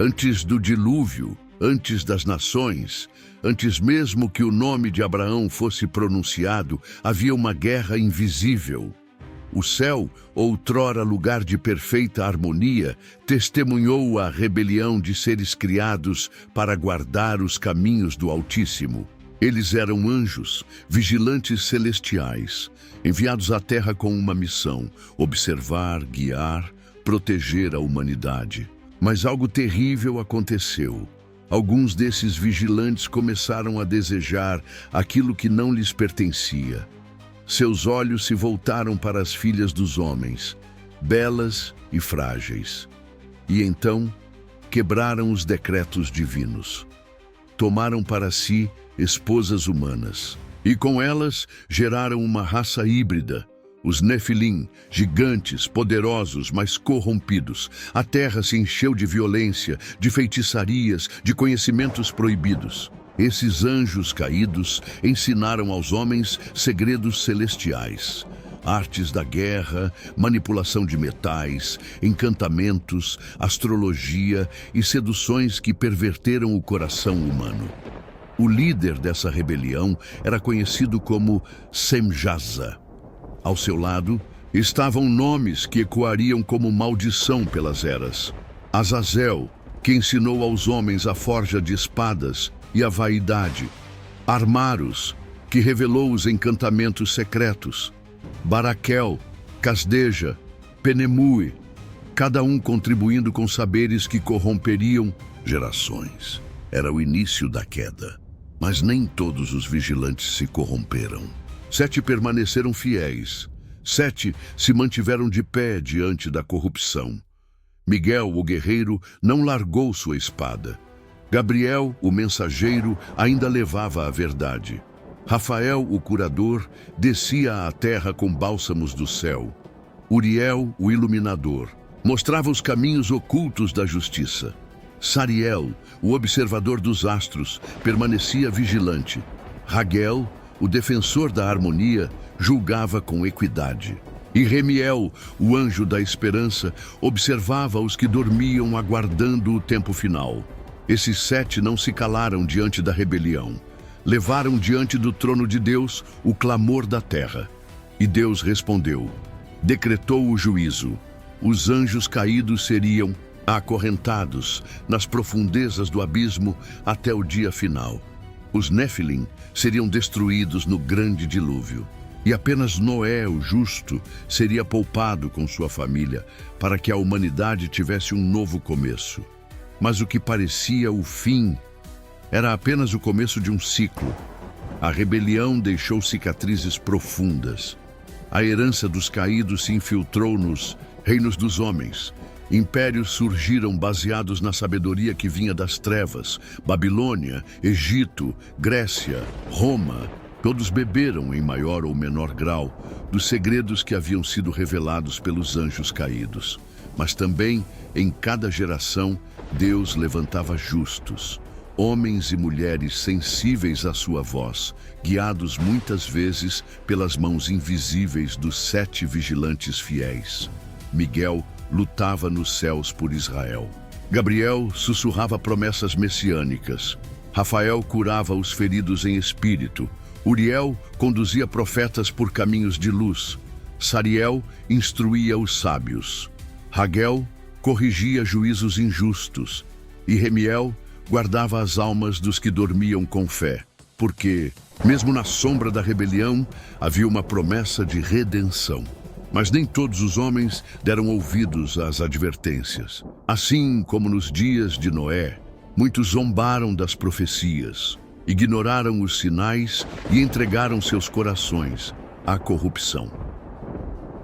Antes do dilúvio, antes das nações, antes mesmo que o nome de Abraão fosse pronunciado, havia uma guerra invisível. O céu, outrora lugar de perfeita harmonia, testemunhou a rebelião de seres criados para guardar os caminhos do Altíssimo. Eles eram anjos, vigilantes celestiais, enviados à Terra com uma missão: observar, guiar, proteger a humanidade. Mas algo terrível aconteceu. Alguns desses vigilantes começaram a desejar aquilo que não lhes pertencia. Seus olhos se voltaram para as filhas dos homens, belas e frágeis. E então quebraram os decretos divinos. Tomaram para si esposas humanas, e com elas geraram uma raça híbrida, os Nefilim, gigantes, poderosos, mas corrompidos. A terra se encheu de violência, de feitiçarias, de conhecimentos proibidos. Esses anjos caídos ensinaram aos homens segredos celestiais, artes da guerra, manipulação de metais, encantamentos, astrologia e seduções que perverteram o coração humano. O líder dessa rebelião era conhecido como Semjaza. Ao seu lado estavam nomes que ecoariam como maldição pelas eras. Azazel, que ensinou aos homens a forja de espadas e a vaidade. Armaros, que revelou os encantamentos secretos. Baraquel, Casdeja, Penemue, cada um contribuindo com saberes que corromperiam gerações. Era o início da queda, mas nem todos os vigilantes se corromperam. 7 permaneceram fiéis. 7 se mantiveram de pé diante da corrupção. Miguel, o guerreiro, não largou sua espada. Gabriel, o mensageiro, ainda levava a verdade. Rafael, o curador, descia à terra com bálsamos do céu. Uriel, o iluminador, mostrava os caminhos ocultos da justiça. Sariel, o observador dos astros, permanecia vigilante. Raguel, o defensor da harmonia, julgava com equidade. E Remiel, o anjo da esperança, observava os que dormiam aguardando o tempo final. Esses 7 não se calaram diante da rebelião. Levaram diante do trono de Deus o clamor da terra. E Deus respondeu. Decretou o juízo. Os anjos caídos seriam acorrentados nas profundezas do abismo até o dia final. Os Nefilim seriam destruídos no grande dilúvio. E apenas Noé, o justo, seria poupado com sua família para que a humanidade tivesse um novo começo. Mas o que parecia o fim era apenas o começo de um ciclo. A rebelião deixou cicatrizes profundas. A herança dos caídos se infiltrou nos reinos dos homens. Impérios surgiram baseados na sabedoria que vinha das trevas. Babilônia, Egito, Grécia, Roma, todos beberam em maior ou menor grau dos segredos que haviam sido revelados pelos anjos caídos. Mas também, em cada geração, Deus levantava justos, homens e mulheres sensíveis à sua voz, guiados muitas vezes pelas mãos invisíveis dos 7 vigilantes fiéis. Miguel lutava nos céus por Israel. Gabriel sussurrava promessas messiânicas. Rafael curava os feridos em espírito. Uriel conduzia profetas por caminhos de luz. Sariel instruía os sábios. Raguel corrigia juízos injustos. E Remiel guardava as almas dos que dormiam com fé. Porque, mesmo na sombra da rebelião, havia uma promessa de redenção. Mas nem todos os homens deram ouvidos às advertências. Assim como nos dias de Noé, muitos zombaram das profecias, ignoraram os sinais e entregaram seus corações à corrupção.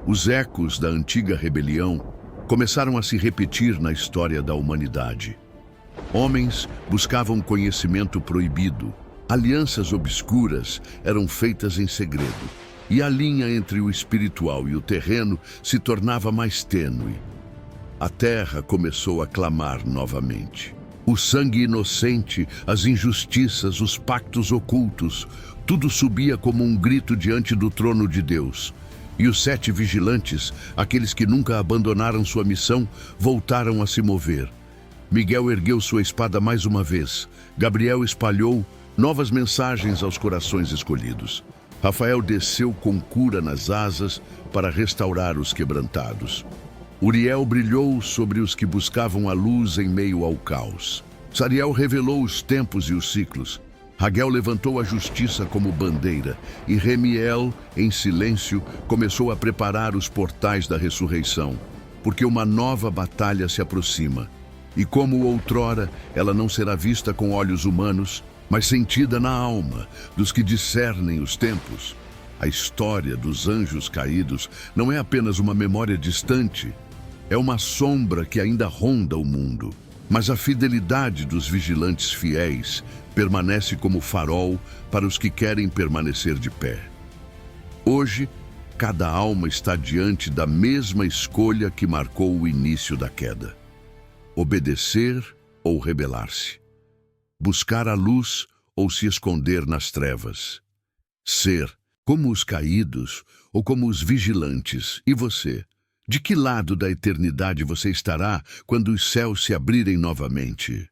Os ecos da antiga rebelião começaram a se repetir na história da humanidade. Homens buscavam conhecimento proibido, alianças obscuras eram feitas em segredo. E a linha entre o espiritual e o terreno se tornava mais tênue. A terra começou a clamar novamente. O sangue inocente, as injustiças, os pactos ocultos, tudo subia como um grito diante do trono de Deus. E os 7 vigilantes, aqueles que nunca abandonaram sua missão, voltaram a se mover. Miguel ergueu sua espada mais uma vez. Gabriel espalhou novas mensagens aos corações escolhidos. Rafael desceu com cura nas asas para restaurar os quebrantados. Uriel brilhou sobre os que buscavam a luz em meio ao caos. Sariel revelou os tempos e os ciclos. Raguel levantou a justiça como bandeira, e Remiel, em silêncio, começou a preparar os portais da ressurreição, porque uma nova batalha se aproxima. E como outrora, ela não será vista com olhos humanos, mas sentida na alma dos que discernem os tempos. A história dos anjos caídos não é apenas uma memória distante, é uma sombra que ainda ronda o mundo. Mas a fidelidade dos vigilantes fiéis permanece como farol para os que querem permanecer de pé. Hoje, cada alma está diante da mesma escolha que marcou o início da queda: obedecer ou rebelar-se, buscar a luz ou se esconder nas trevas, ser como os caídos ou como os vigilantes. E você? De que lado da eternidade você estará quando os céus se abrirem novamente?